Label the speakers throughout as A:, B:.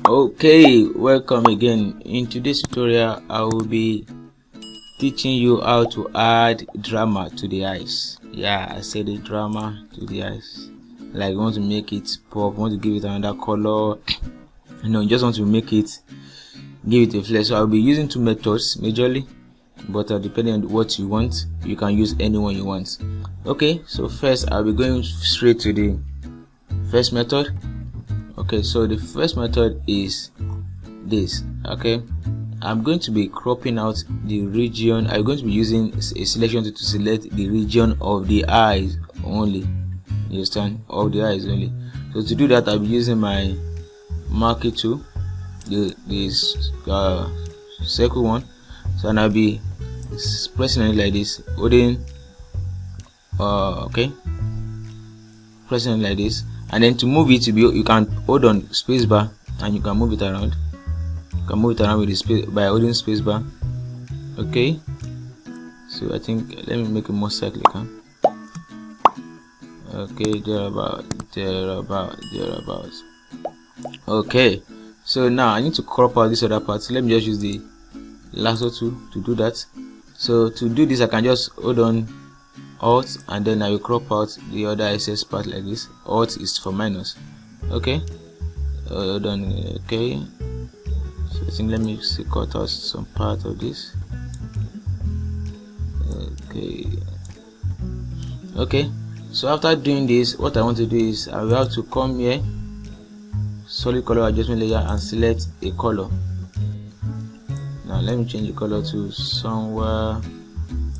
A: Okay, welcome again. In today's tutorial I will be teaching you how to add drama to the eyes. Yeah, I said the drama to the eyes. Like you want to make it pop, want to give it another color, you just want to make it, give it a flair. So I'll be using two methods majorly, but depending on what you want, you can use any one you want. Okay, so first I'll be going straight to the first method. Okay, so the first method is this. Okay, I'm going to be cropping out the region. I'm going to be using a selection tool to select the region of the eyes only. You understand? Of the eyes only. So to do that, I'll be using my marquee tool, this circle one. So and I'll be pressing on it like this, holding okay, pressing it like this. And then to move it to be, you can hold on spacebar and you can move it around. You can move it around with the space by holding spacebar. Okay, so I think let me make it more cyclic. Okay, thereabout. Okay, so now I need to crop out this other part. So let me just use the lasso tool to do that. So to do this, I can just hold on Alt and then I will crop out the other excess part like this. Alt is for minus. Okay, hold on. Okay, so I think let me cut out some part of this. Okay, so after doing this, what I want to do is I will have to come here, solid color adjustment layer, and select a color. Now let me change the color to somewhere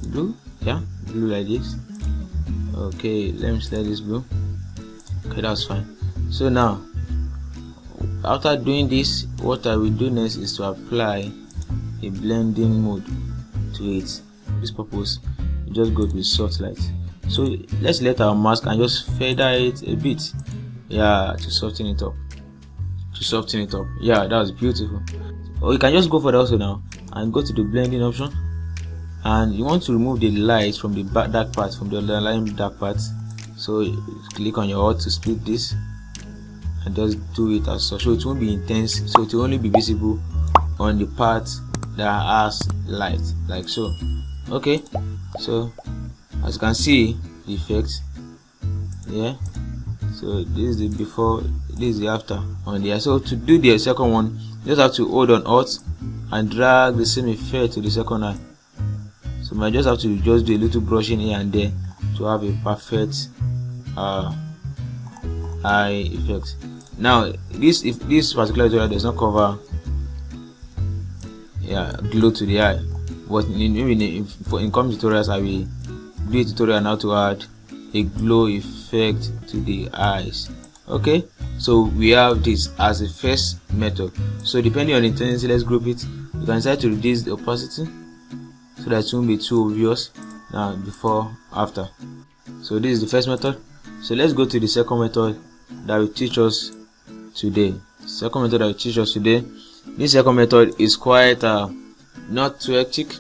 A: blue. Yeah, blue like this. Okay, let me select this blue. Okay, that's fine. So now after doing this, what I will do next is to apply a blending mode to it. For this purpose, you just go with soft light. So let's let our mask and just feather it a bit. Yeah, to soften it up. Yeah, that's beautiful. Or you can just go for that also now and go to the blending option. And you want to remove the light from the dark part, from the underlying dark part. So click on your Alt to split this and just do it as such. So it won't be intense, so it will only be visible on the part that has light, like so. Okay, so as you can see the effect. Yeah, so this is the before, this is the after on there. So to do the second one, you just have to hold on Alt and drag the same effect to the second eye. So I just have to just do a little brushing here and there to have a perfect eye effect. Now this particular tutorial does not cover glow to the eye, but in coming tutorials I will do a tutorial on how to add a glow effect to the eyes. Okay, so we have this as a first method. So depending on the intensity, let's group it. You can decide to reduce the opacity so that it won't be too obvious. Now before, after. So this is the first method. So let's go to the second method that will teach us today. This second method is quite not too hectic,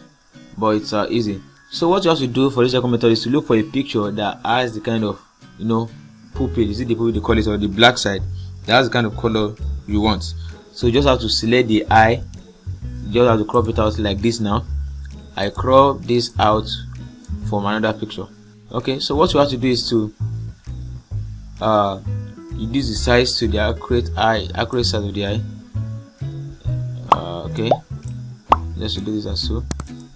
A: but it's easy. So what you have to do for this second method is to look for a picture that has the kind of pupil. Is it the pupil they call it, or the black side that has the kind of color you want? So you just have to select the eye. You just have to crop it out like this. Now I crop this out from another picture. Okay, so what you have to do is to reduce the size to the accurate size of the eye. Okay, let's do this as so.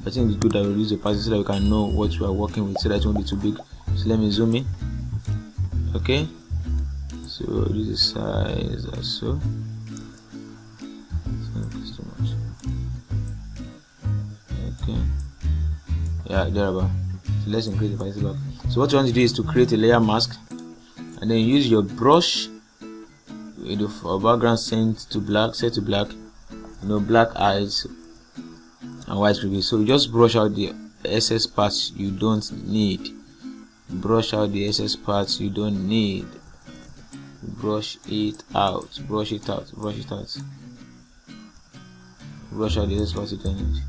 A: I think it's good that we reduce the opacity so that we can know what we are working with, so that it won't be too big. So let me zoom in. Okay, so this is size as so. It's too much. Okay, yeah, thereabout. So let's increase the opacity back. So what you want to do is to create a layer mask, and then use your brush with the background set to black, black eyes and white reveal. So you just brush out the excess parts you don't need. Brush out the excess parts you don't need. Brush out the excess parts you don't need.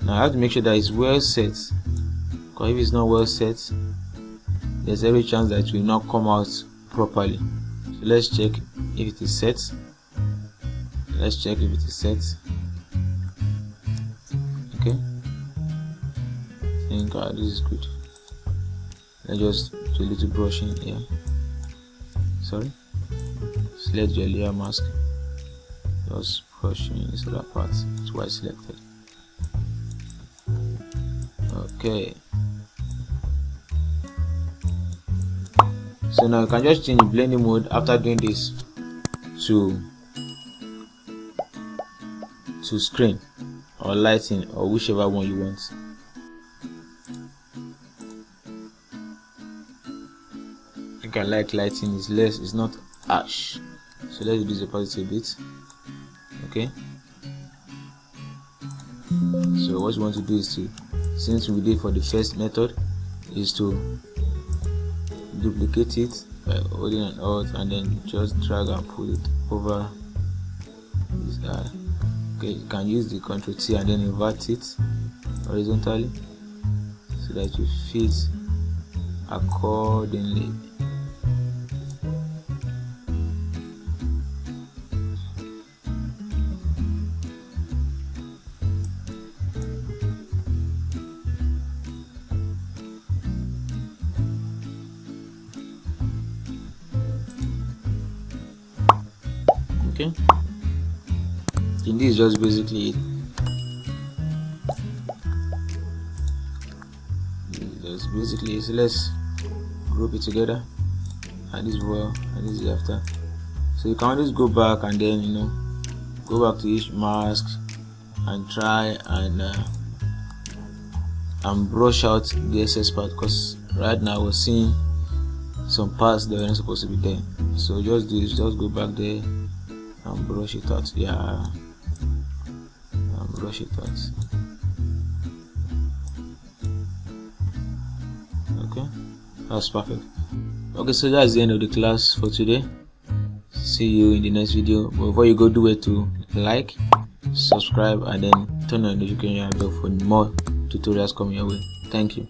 A: Now I have to make sure that it's well set, because if it's not well set, there's every chance that it will not come out properly. So let's check if it is set. Let's check if it is set. Okay, I think this is good. Let's just do a little brushing here. Sorry, select your layer mask, just brushing this other part. It's what I selected. Okay, so now you can just change blending mode after doing this to screen or lighting, or whichever one you want. I think I like lighting, is less, it's not harsh, so let's reduce the opacity a bit. Okay, so what you want to do is to, since we did for the first method, is to duplicate it by holding an Alt and then just drag and pull it over this eye. Okay, you can use the Ctrl T and then invert it horizontally so that you fit accordingly. Okay, and this is just basically it. So let's group it together, and this well, and this is after. So you can always go back and then go back to each mask and try and brush out the excess part, because right now we're seeing some parts that are not supposed to be there. So just do this, just go back there and brush it out. Yeah, and brush it out. Okay, that's perfect. Okay, so that's the end of the class for today. See you in the next video. But before you go, do it to like, subscribe, and then turn on the notification bell for more tutorials coming your way. Thank you.